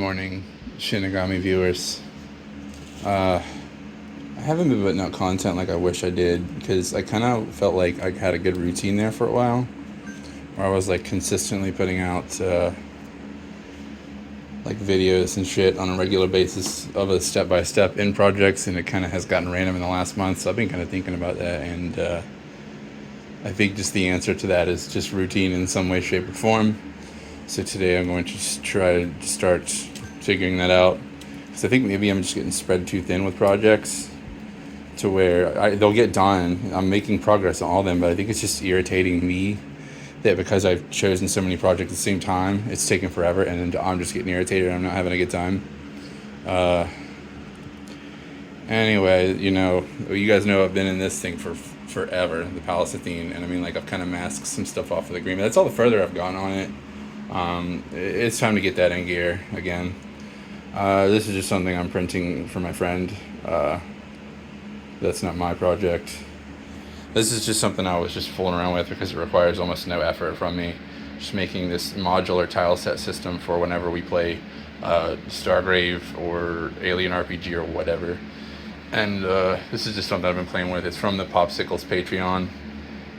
morning, Shinigami viewers. I haven't been putting out content like I wish I did because I kind of felt like I had a good routine there for a while, where I was like consistently putting out like videos and shit on a regular basis of a step-by-step in projects, and it kind of has gotten random in the last month. So I've been kind of thinking about that, and I think just the answer to that is just routine in some way, shape, or form. So today I'm going to just try to start figuring that out, because I think maybe I'm just getting spread too thin with projects to where they'll get done. I'm making progress on all of them, but I think it's just irritating me that because I've chosen so many projects at the same time, it's taking forever, and then I'm just getting irritated and I'm not having a good time. Anyway, you guys know I've been in this thing for forever, the Palace Athene, and I mean, like, I've kind of masked some stuff off of the agreement. That's all the further I've gone on it. It's time to get that in gear again. This is just something I'm printing for my friend. That's not my project. This is just something I was just fooling around with because it requires almost no effort from me. Just making this modular tile set system for whenever we play Stargrave or Alien RPG or whatever. And this is just something I've been playing with. It's from the Popsicles Patreon,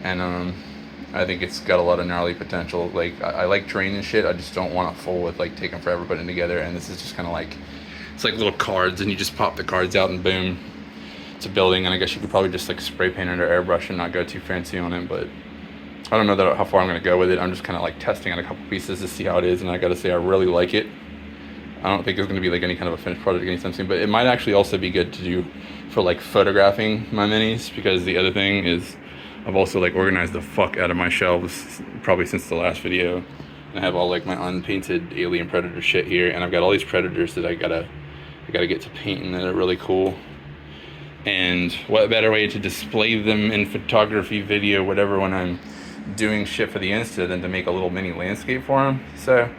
and I think it's got a lot of gnarly potential. Like, I like terrain and shit. I just don't want it full with like taking forever putting it together. And this is just kind of like, it's like little cards, and you just pop the cards out and boom, it's a building. And I guess you could probably just like spray paint it or airbrush and not go too fancy on it. But I don't know how far I'm gonna go with it. I'm just kind of like testing out a couple pieces to see how it is. And I gotta say, I really like it. I don't think it's gonna be like any kind of a finished project anytime soon, but it might actually also be good to do for like photographing my minis, because the other thing is I've also like organized the fuck out of my shelves probably since the last video, and I have all like my unpainted Alien Predator shit here, and I've got all these Predators that I gotta get to painting that are really cool. And what better way to display them in photography, video, whatever, when I'm doing shit for the Insta than to make a little mini landscape for them. So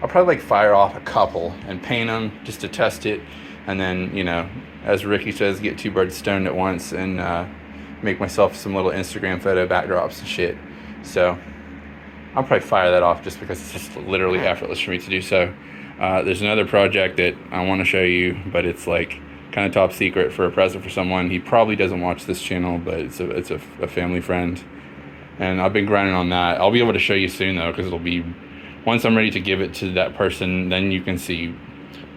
I'll probably like fire off a couple and paint them just to test it, and then, as Ricky says, get two birds stoned at once and make myself some little Instagram photo backdrops and shit. So I'll probably fire that off just because it's just literally effortless for me to do so. There's another project that I want to show you, but it's like kind of top secret for a present for someone. He probably doesn't watch this channel, but it's a family friend, and I've been grinding on that. I'll be able to show you soon though, because it'll be, once I'm ready to give it to that person, then you can see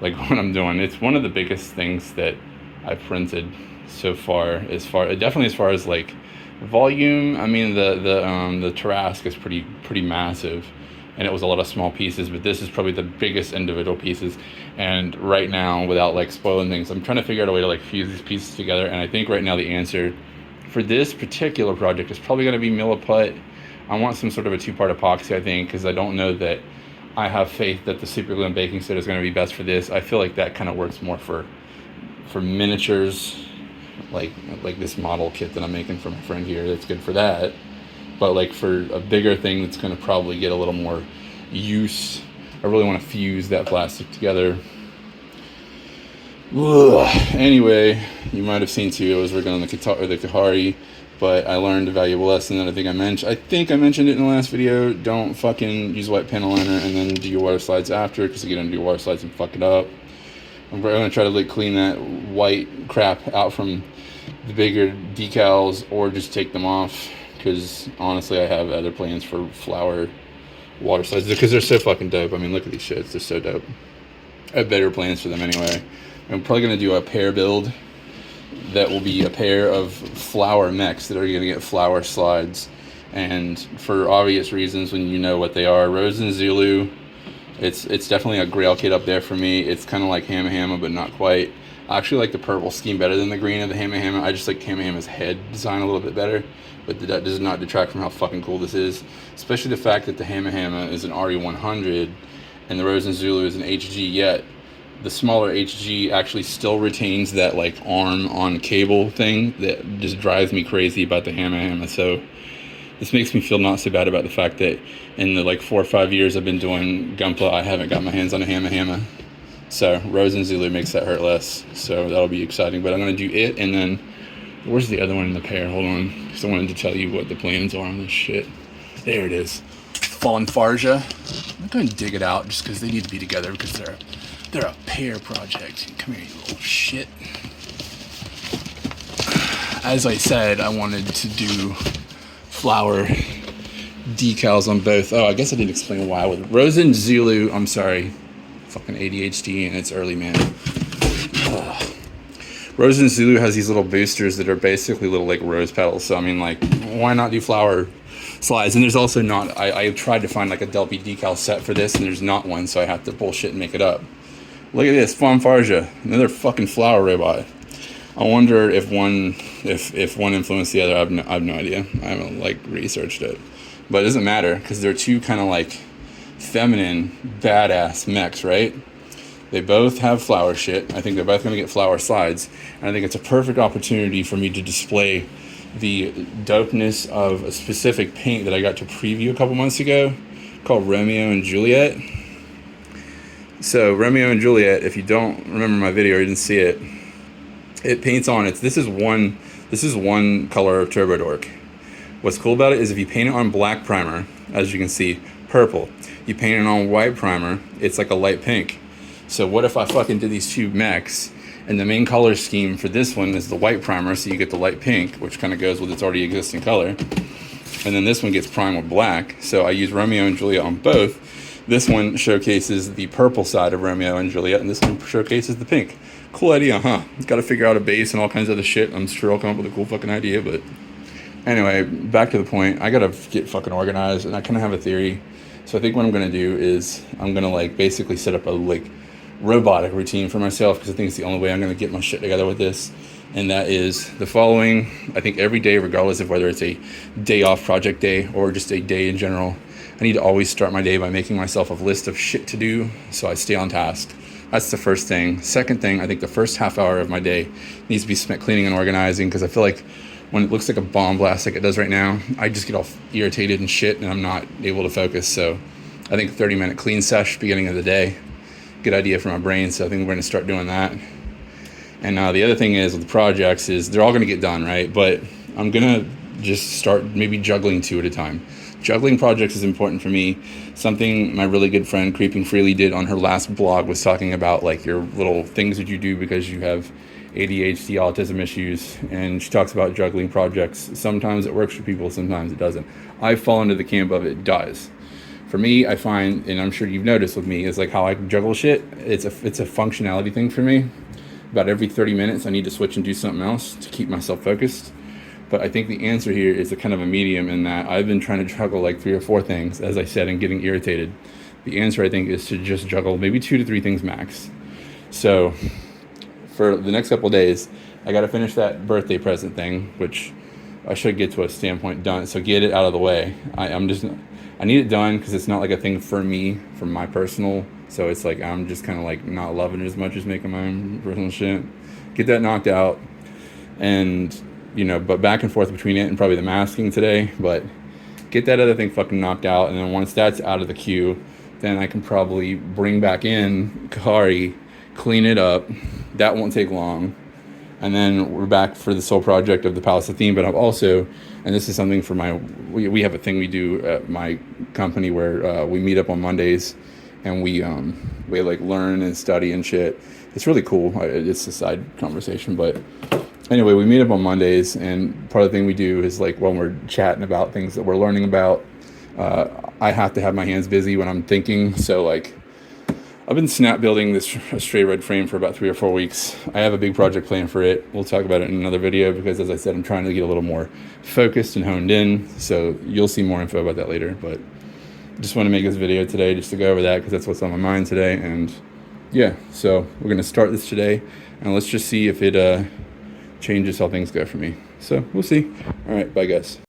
like what I'm doing. It's one of the biggest things that I've printed so far, definitely as far as like volume. I mean, the Tarrasque is pretty massive, and it was a lot of small pieces, but this is probably the biggest individual pieces. And right now, without like spoiling things, I'm trying to figure out a way to like fuse these pieces together, and I think right now the answer for this particular project is probably going to be Milliput. I want some sort of a two-part epoxy, I think, because I don't know that I have faith that the super glue and baking soda is going to be best for this. I feel like that kind of works more for miniatures, like this model kit that I'm making for my friend here. That's good for that. But like for a bigger thing that's going to probably get a little more use, I really want to fuse that plastic together. Ugh. Anyway, you might have seen too, I was working on the Kahari, but I learned a valuable lesson that I think I mentioned it in the last video. Don't fucking use white panel liner and then do your water slides after, because you get into your water slides and fuck it up. I'm going to try to like clean that white crap out from the bigger decals, or just take them off, because honestly I have other plans for flower water slides because they're so fucking dope. I mean, look at these shits, they're so dope. I have better plans for them anyway. I'm probably going to do a pair build that will be a pair of flower mechs that are going to get flower slides, and for obvious reasons when you know what they are. Rose and Zulu, it's definitely a grail kit up there for me. It's kind of like Hamma Hamma, but not quite. I actually like the purple scheme better than the green of the Hamma Hamma. I just like Hamma Hamma's head design a little bit better, but that does not detract from how fucking cool this is, especially the fact that the Hamma Hamma is an RE100 and the Rose and Zulu is an HG, yet the smaller HG actually still retains that like arm on cable thing that just drives me crazy about the Hamma Hamma. So this makes me feel not so bad about the fact that in the like 4 or 5 years I've been doing Gunpla, I haven't got my hands on a Hamma Hamma. So Rose and Zulu makes that hurt less, so that'll be exciting. But I'm going to do it, and then where's the other one in the pair? Hold on, because I wanted to tell you what the plans are on this shit. There it is. Fallen Farja. I'm going to dig it out just because they need to be together, because they're They're a pear project. Come here, you little shit. As I said, I wanted to do flower decals on both. Oh, I guess I didn't explain why. With Rose and Zulu, I'm sorry. Fucking ADHD and it's early, man. Rose and Zulu has these little boosters that are basically little like rose petals. So I mean, like, why not do flower slides? And there's also not, I tried to find like a Delphi decal set for this and there's not one, so I have to bullshit and make it up. Look at this, Fanfargia, another fucking flower robot. I wonder if one influenced the other. I have no idea. I haven't like researched it, but it doesn't matter because they're two kind of like feminine, badass mechs, right? They both have flower shit. I think they're both going to get flower slides. And I think it's a perfect opportunity for me to display the dopeness of a specific paint that I got to preview a couple months ago called Romeo and Juliet. So Romeo and Juliet, if you don't remember my video or you didn't see it, it paints on it. This is one color of Turbo Dork. What's cool about it is if you paint it on black primer, as you can see, purple. You paint it on white primer, it's like a light pink. So what if I fucking did these two mechs, and the main color scheme for this one is the white primer, so you get the light pink, which kind of goes with its already existing color. And then this one gets primed with black, so I use Romeo and Juliet on both. This one showcases the purple side of Romeo and Juliet, and this one showcases the pink. Cool idea, huh? Got to figure out a base and all kinds of other shit. I'm sure I'll come up with a cool fucking idea, but anyway, back to the point. I gotta get fucking organized, and I kind of have a theory. So I think what I'm gonna do is I'm gonna like basically set up a like robotic routine for myself, because I think it's the only way I'm going to get my shit together with this, and that is the following. I think every day, regardless of whether it's a day off project day or just a day in general, I need to always start my day by making myself a list of shit to do so I stay on task. That's the first thing. Second thing, I think the first half hour of my day needs to be spent cleaning and organizing, because I feel like when it looks like a bomb blast like it does right now, I just get all irritated and shit and I'm not able to focus. So I think a 30-minute clean sesh beginning of the day, good idea for my brain, so I think we're going to start doing that. And the other thing is with the projects is they're all going to get done, right? But I'm going to just start maybe juggling two at a time. Juggling projects is important for me. Something my really good friend Creeping Freely did on her last blog was talking about like your little things that you do because you have ADHD, autism issues, and she talks about juggling projects. Sometimes it works for people, sometimes it doesn't. I fall into the camp of it does. For me, I find, and I'm sure you've noticed with me, is like how I juggle shit. It's a functionality thing for me. About every 30 minutes, I need to switch and do something else to keep myself focused. But I think the answer here is a kind of a medium in that I've been trying to juggle like 3 or 4 things, as I said, and getting irritated. The answer, I think, is to just juggle maybe 2 to 3 things max. So for the next couple of days, I got to finish that birthday present thing, which I should get to a standpoint done. So get it out of the way. I need it done because it's not like a thing for me, for my personal. So it's like I'm just kind of like not loving it as much as making my own personal shit. Get that knocked out, and but back and forth between it and probably the masking today. But get that other thing fucking knocked out, and then once that's out of the queue, then I can probably bring back in Kahari, clean it up. That won't take long. And then we're back for the sole project of the Palace of Theme. But I've also, and this is something for we have a thing we do at my company where we meet up on Mondays and we like learn and study and shit. It's really cool. It's a side conversation, but anyway, we meet up on Mondays, and part of the thing we do is like when we're chatting about things that we're learning about, I have to have my hands busy when I'm thinking. So like, I've been snap building this stray red frame for about 3 or 4 weeks. I have a big project plan for it. We'll talk about it in another video because, as I said, I'm trying to get a little more focused and honed in. So you'll see more info about that later. But just want to make this video today just to go over that because that's what's on my mind today. And yeah, so we're going to start this today. And let's just see if it changes how things go for me. So we'll see. All right, bye guys.